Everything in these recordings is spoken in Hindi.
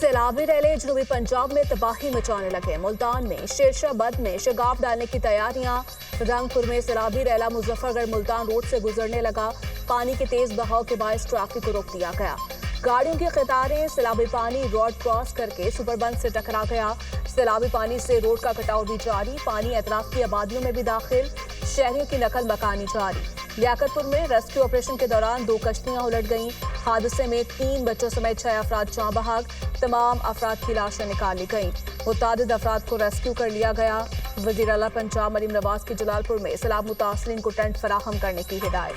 सैलाबी रैले जनूबी पंजाब में तबाही मचाने लगे। मुल्तान में शेरशाह में शगाफ डालने की तैयारियां। रंगपुर में सैलाबी रैला मुजफ्फरगढ़ मुल्तान रोड से गुजरने लगा। पानी के तेज बहाव के बायस ट्रैफिक को रोक दिया गया। गाड़ियों की कतारें सैलाबी पानी रोड क्रॉस करके सुपरबंद से टकरा गया। सैलाबी पानी से रोड का कटाव भी जारी। पानी एतराफ की आबादियों में भी दाखिल। शहरियों की नकल मकानी जारी। लियाकतपुर में रेस्क्यू ऑपरेशन के दौरान 2 कश्तियां उलट गईं। हादसे में 3 बच्चों समेत 6 अफराद जाँ बहक। तमाम अफराद की लाशें निकाली गईं। मुतादिद अफराद को रेस्क्यू कर लिया गया। वजीर आला पंजाब मरीम नवाज की जलालपुर में सैलाब मुतासरीन को टेंट फराहम करने की हिदायत।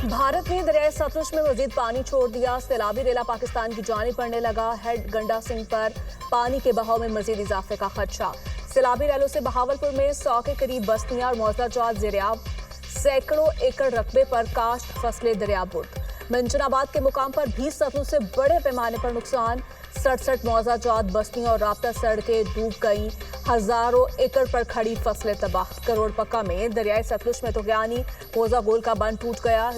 भारत ने दरियाए सतलुज में मजीद पानी छोड़ दिया। सैलाबी रेला पाकिस्तान की जानिब बढ़ने लगा। हेड गंडा सिंह पर पानी के बहाव में मजीद इजाफे का खदशा। सैलाबी रैलों से बहावलपुर में 100 के करीब बस्तियां और मौजाजात ज़ेरियाब। सैकड़ों एकड़ रकबे पर काश्त फसलें दरियाबुर्द। मंजनाबाद के मुकाम पर भी सतलुज से बड़े पैमाने पर नुकसान। 67 मौजाजात बस्तियां और राब्ता सड़कें डूब गईं। हजारों एकड़ पर खड़ी फसलें तबाह। करोड़ पक्का में दरियाई सतलुज में तोगयानी मोजा गोल का बंद टूट गया।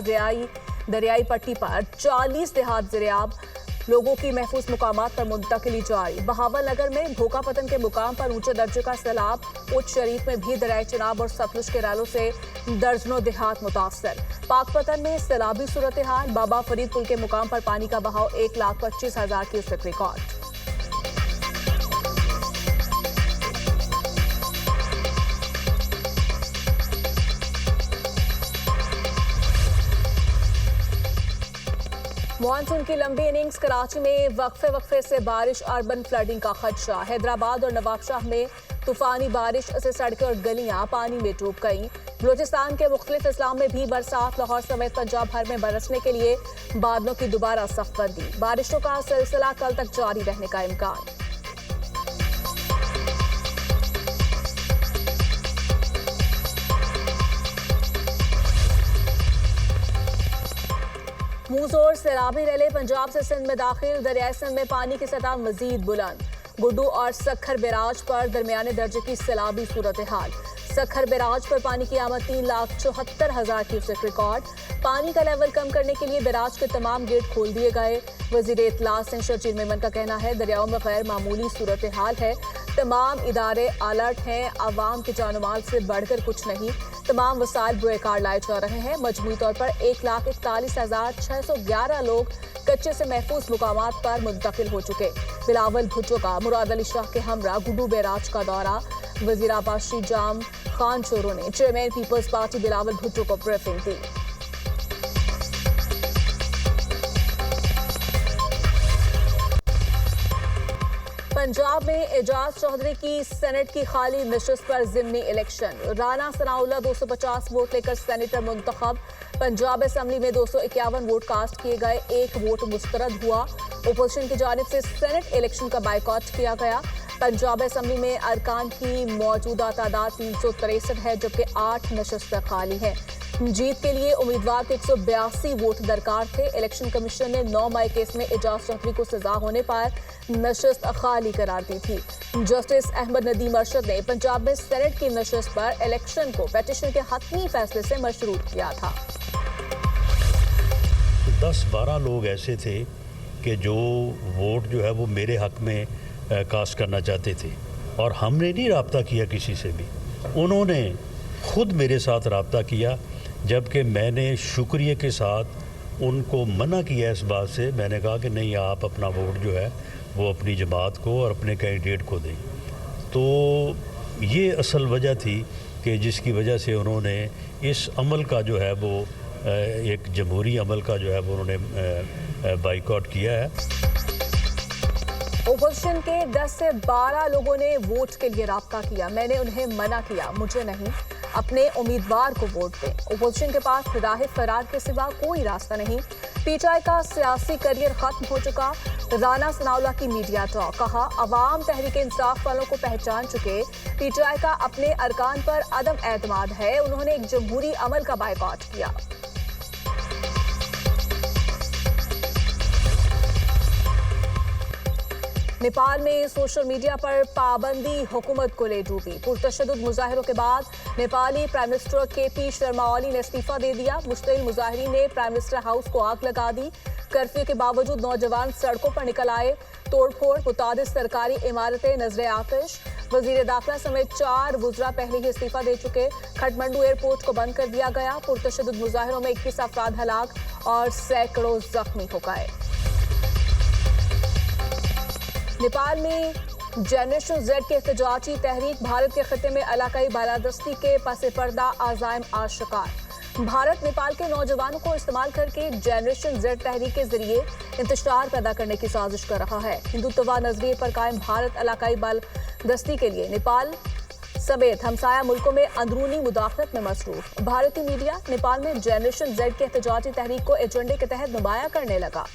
दरियाई पट्टी पर 40 देहात ज़ेरियाब। लोगों की महफूज मुकामात पर मुंतकिली जारी। बहावल नगर में भोकापतन के मुकाम पर ऊंचे दर्जे का सैलाब। उच्च शरीफ में भी दरियाई चिनाब और सतलुज के रैलों से दर्जनों देहात मुतासर। पाकपतन में सैलाबी सूरत हाल। बाबा फरीद पुल के मुकाम पर पानी का बहाव 1,25,000 क्यूसेक रिकॉर्ड। मॉनसून की लंबी इनिंग्स। कराची में वक्फे से बारिश। अर्बन फ्लडिंग का खदशा। हैदराबाद और नवाबशाह में तूफानी बारिश से सड़कें और गलियां पानी में डूब गईं। बलूचिस्तान के मुख्तलिफ अजला में भी बरसात। लाहौर समेत पंजाब भर में बरसने के लिए बादलों की दोबारा सख्तबंदी। बारिशों का सिलसिला कल तक जारी रहने का इम्कान। मुंहजोर सैलाबी रैले पंजाब से सिंध में दाखिल। दरियाई सिंध में पानी की सतह मजीद बुलंद। गुड्डू और सखर बैराज पर दरमियाने दर्जे की सैलाबी सूरत हाल। सखर बैराज पर पानी की आमद 3,74,000 क्यूसेक रिकॉर्ड। पानी का लेवल कम करने के लिए बैराज के तमाम गेट खोल दिए गए। वजीर इत्तला सिंह शर्जील मेमन का कहना है दरियाओं में गैर मामूली सूरत हाल है। तमाम इदारे अलर्ट हैं। आवाम के जानो माल से बढ़कर कुछ नहीं। तमाम वसाइल बुएकार लाए जा रहे हैं। मजमूई तौर पर 1,41,611 लोग कच्चे से महफूज मुकामात पर मुंतकिल हो चुके। बिलावल भुट्टो का मुराद अली शाह के हमरा गुड्डू बैराज का दौरा। वजीर आबाशी जाम खान चोरों ने chairman People's Party Bilawal Bhutto को ब्रीफिंग दी। पंजाब में एजाज चौधरी की सेनेट की खाली नशिस्त पर जिमनी इलेक्शन। राना सनाउल्लाह 250 वोट लेकर सेनेटर मुंतखब। पंजाब असेंबली में 251 वोट कास्ट किए गए। 1 वोट मुस्तरद हुआ। ओपोजिशन की जानिब से सेनेट इलेक्शन का बायकॉट किया गया। पंजाब असेंबली में अरकान की मौजूदा तादाद 363 है, जबकि 8 नशिस्तें खाली हैं। जीत के लिए उम्मीदवार को 182 वोट दरकार थे। इलेक्शन कमीशन ने 9 मई केस में एजाज चौधरी को सजा होने पर नशिस्त खाली करार दी थी। जस्टिस अहमद नदीम अरशद ने पंजाब में सेनेट की नशिस्त पर इलेक्शन को पेटिशन के हतमी फैसले से मशरूत किया था। 10-12 लोग ऐसे थे कि जो वोट जो है वो मेरे हक में कास्ट करना चाहते थे और हमने नहीं रब्ता किया किसी से भी। उन्होंने खुद मेरे साथ रब्ता किया, जबकि मैंने शुक्रिया के साथ उनको मना किया इस बात से। मैंने कहा कि नहीं, आप अपना वोट जो है वो अपनी जमात को और अपने कैंडिडेट को दें। तो ये असल वजह थी कि जिसकी वजह से उन्होंने इस अमल का जो है वो एक जमहूरी अमल का जो है वो उन्होंने बाइकआउट किया है। ओपोजिशन के 10 से 12 लोगों ने वोट के लिए राब्ता किया। मैंने उन्हें मना किया, मुझे नहीं, अपने उम्मीदवार को वोट दें। ओपोजिशन के पास राह फरार के सिवा कोई रास्ता नहीं। पीटीआई का सियासी करियर खत्म हो चुका। राना सनाउल्लाह की मीडिया टॉक। कहा, अवाम तहरीक इंसाफ वालों को पहचान चुके। पीटीआई का अपने अरकान पर अदम एतमाद है। उन्होंने एक जमहूरी अमल का बायकॉट किया। नेपाल में सोशल मीडिया पर पाबंदी हुकूमत को ले डूबी। पुरतशद्दुद मुजाहिरों के बाद नेपाली प्राइम मिनिस्टर केपी शर्मा ओली ने इस्तीफा दे दिया। मुश्तिल मुजाहिरीन ने प्राइम मिनिस्टर हाउस को आग लगा दी। कर्फ्यू के बावजूद नौजवान सड़कों पर निकल आए। तोड़फोड़, मुतादिद सरकारी इमारतें नजरे आतिश। वजीर दाखिला समेत 4 वुज़रा पहले ही इस्तीफा दे चुके। खटमंडू एयरपोर्ट को बंद कर दिया गया। पुरतशद्दुद मुजाहिरों में 21 अफराद हलाक और सैकड़ों जख्मी हो गए। नेपाल में जनरेशन जेड के एहतजाजी तहरीक। भारत के खत्ते में इलाकाई बालादस्ती के पसे पर्दा आज़ाइम आशिकार। भारत नेपाल के नौजवानों को इस्तेमाल करके जनरेशन जेड तहरीक के जरिए इंतशार पैदा करने की साजिश कर रहा है। हिंदुत्व नजरिए पर कायम भारत इलाकाई बालादस्ती के लिए नेपाल समेत हमसाया मुल्कों में अंदरूनी मुदाखलत में मसरूफ। भारतीय मीडिया नेपाल में जनरेशन जेड के एहतजाजी तहरीक को एजेंडे के तहत नुमाया करने लगा।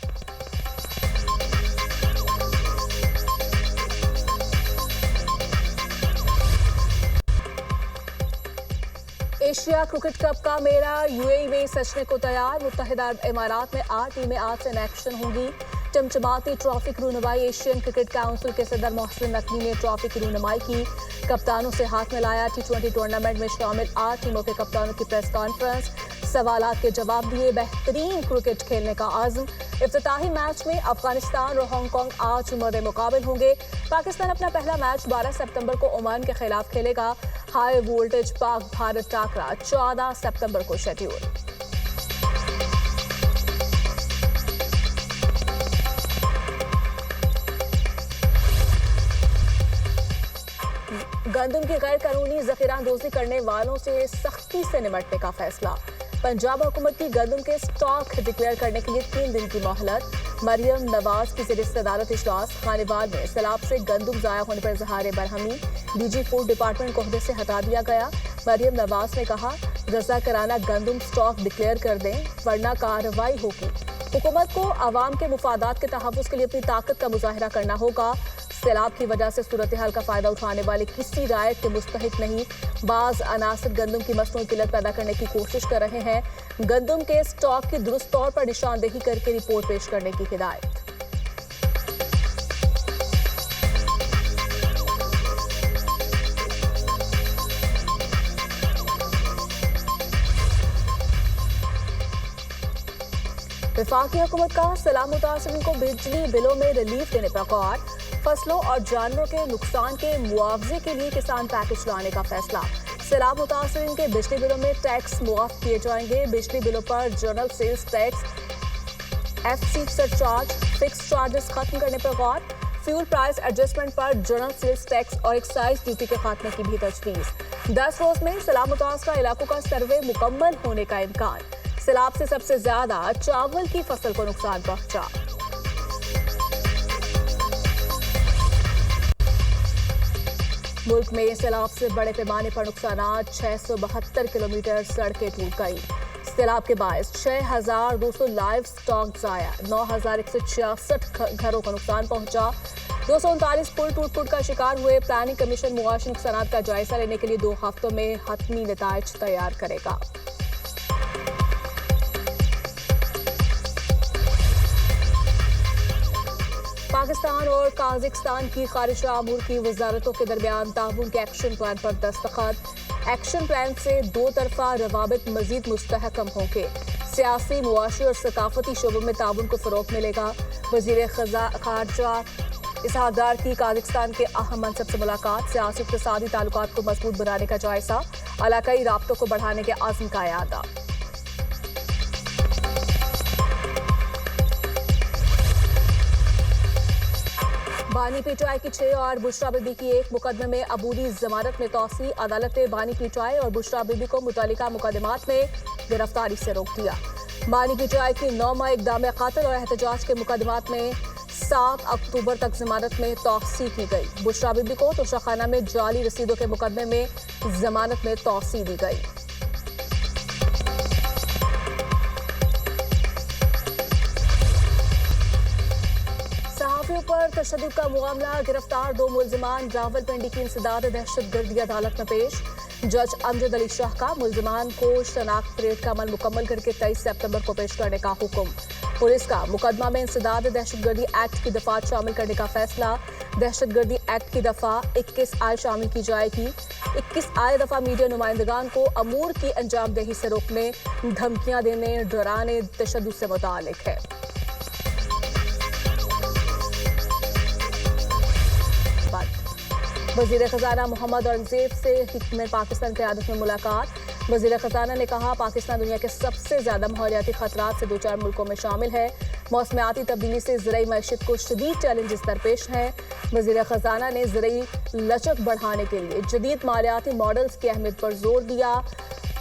एशिया क्रिकेट कप का मेला यूएई में सजने को तैयार। मुत्तहिदा अरब इमारात में 8 टीमें आज से इन एक्शन होंगी। चमचमाती ट्रॉफी की रूनुमाई। एशियन क्रिकेट काउंसिल के सदर मोहसिन नकवी ने ट्रॉफी की रूनुमाई की। कप्तानों से हाथ मिलाया। T20 टूर्नामेंट में शामिल 8 टीमों के कप्तानों की प्रेस कॉन्फ्रेंस। सवालात के जवाब दिए। बेहतरीन क्रिकेट खेलने का आज़म। इफ्तिताही मैच में अफगानिस्तान और हांगकांग आज मद्दे मुकाबिल होंगे। पाकिस्तान अपना पहला मैच 12 सितंबर को ओमान के खिलाफ खेलेगा। हाई वोल्टेज पाक भारत टाकरा 14 सितंबर को शेड्यूल। गंदम की गैर कानूनी जखीरांदोजी करने वालों से सख्ती से निपटने का फैसला। पंजाब हुकूमत की गंदम के स्टॉक डिक्लेयर करने के लिए 3 दिन की मोहलत। मरियम नवाज की ज़ेर सदारत इजलास। खानेवाल में सैलाब से गंदम ज़ाया होने पर इज़हार बरहमी। डीजी फूड डिपार्टमेंट को ओहदे से हटा दिया गया। मरियम नवाज ने कहा, रज़ाकाराना गंदम स्टॉक डिक्लेयर कर दें वरना कार्रवाई होगी। हुकूमत को आवाम के मुफादात के तहफ़्फ़ुज़ के लिए अपनी ताकत का मुजाहिरा करना होगा। सैलाब की वजह से सूरत हाल का फायदा उठाने वाले किसी रायत के मुस्तहिक नहीं। बाज़ अनासिर गंदम की मसनूई किल्लत पैदा करने की कोशिश कर रहे हैं। गंदम के स्टॉक की दुरुस्त तौर पर निशानदेही करके रिपोर्ट पेश करने की हिदायत। वफाकी हुकूमत का सैलाब मुतासिरीन को बिजली बिलों में रिलीफ देने पर गौर। फसलों और जानवरों के नुकसान के मुआवजे के लिए किसान पैकेज लाने का फैसला। सैलाब मुतासिरीन के बिजली बिलों में टैक्स मुआफ किए जाएंगे। बिजली बिलों पर general sales tax, FC surcharge, fix charges खत्म करने पर गौर। फ्यूल प्राइस एडजस्टमेंट पर जनरल सेल्स टैक्स और एक्साइज ड्यूटी के खात्मे की भी तजवीज़। 10 रोज में सैलाब मुतासरा इलाकों का सर्वे मुकम्मल होने का इम्कान। सैलाब से सबसे ज्यादा चावल की फसल को नुकसान पहुंचा। मुल्क में सैलाब से बड़े पैमाने पर नुकसान। 672 किलोमीटर सड़कें टूट गई। सैलाब के बायस 6,200 लाइव स्टॉक ज़ाया। 9,166 घरों को नुकसान पहुंचा। 239 पुल टूट का शिकार हुए। प्लानिंग कमीशन मुआशी नुकसान का जायजा लेने के लिए 2 हफ्तों में हतमी नताइज तैयार करेगा। पाकिस्तान और काज़ाकिस्तान की खारिजा अमूर की वजारतों के दरमियान ताउन के एक्शन प्लान पर दस्तखत। एक्शन प्लान से 2 तरफा रवाबित मजीद मुस्तहकम होंगे। सियासी, मुआशी और सकाफती शोबों में ताउन को फ़रोग़ मिलेगा। वज़ीर ख़ारजा इसहाक़ डार की काज़ाकिस्तान के अहम मनसब से मुलाकात। सियासी इक़्तिसादी ताल्लुकात को मज़बूत बनाने का जायज़ा। इलाकाई राब्तों को बढ़ाने के आज़म का इरादा। बानी पीटीआई की 6 और बुशरा बीबी की 1 मुकदमे में अबूरी जमानत में तौसी। अदालत ने बानी पीटीआई और बुशरा बीबी को मुतल्लिका मुकदमात में गिरफ्तारी से रोक दिया। बानी पीटीआई की 9 माह इक़दाम क़त्ल और एहतजाज के मुकदमात में 7 अक्टूबर तक जमानत में तौसी की गई। बुशरा बीबी को तोशाखाना में जाली रसीदों के मुकदमे में जमानत में तौसी दी गई। पर तशद्दुद का मामला। गिरफ्तार 2 मुल्जिमान रावलपिंडी की इंसदाद दहशतगर्दी अदालत में पेश। जज अमजद अली शाह का मुल्जिमान को शनाख्त परेड का अमल मुकम्मल करके 23 सितंबर को पेश करने का हुक्म। पुलिस का मुकदमा में इंसदाद दहशतगर्दी एक्ट की दफा शामिल करने का फैसला। दहशतगर्दी एक्ट की दफा 21 आय शामिल की जाएगी। 21 आय दफा मीडिया नुमाइंदगान को अमूर की अंजामदेही से रोकने, धमकियां देने, डराने, तशद्दुद से मुतालिक है। वजीर खजाना मोहम्मद औरंगजेब से हिकमत पाकिस्तान क़यादत में मुलाकात। वजीर खजाना ने कहा, पाकिस्तान दुनिया के सबसे ज्यादा माहौलियाती खतरात से 2-4 मुल्कों में शामिल है। मौसमियाती तब्दीली से ज़राई मईशत को शदीद चैलेंजेस दरपेश हैं। वजीर खजाना ने ज़राई लचक बढ़ाने के लिए जदीद मालियाती मॉडल्स की अहमियत पर जोर दिया।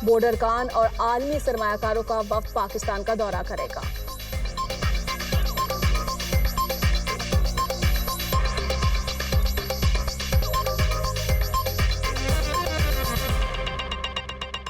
बॉर्डर कान और आलमी सरमायाकारों का वफ्द पाकिस्तान का दौरा करेगा।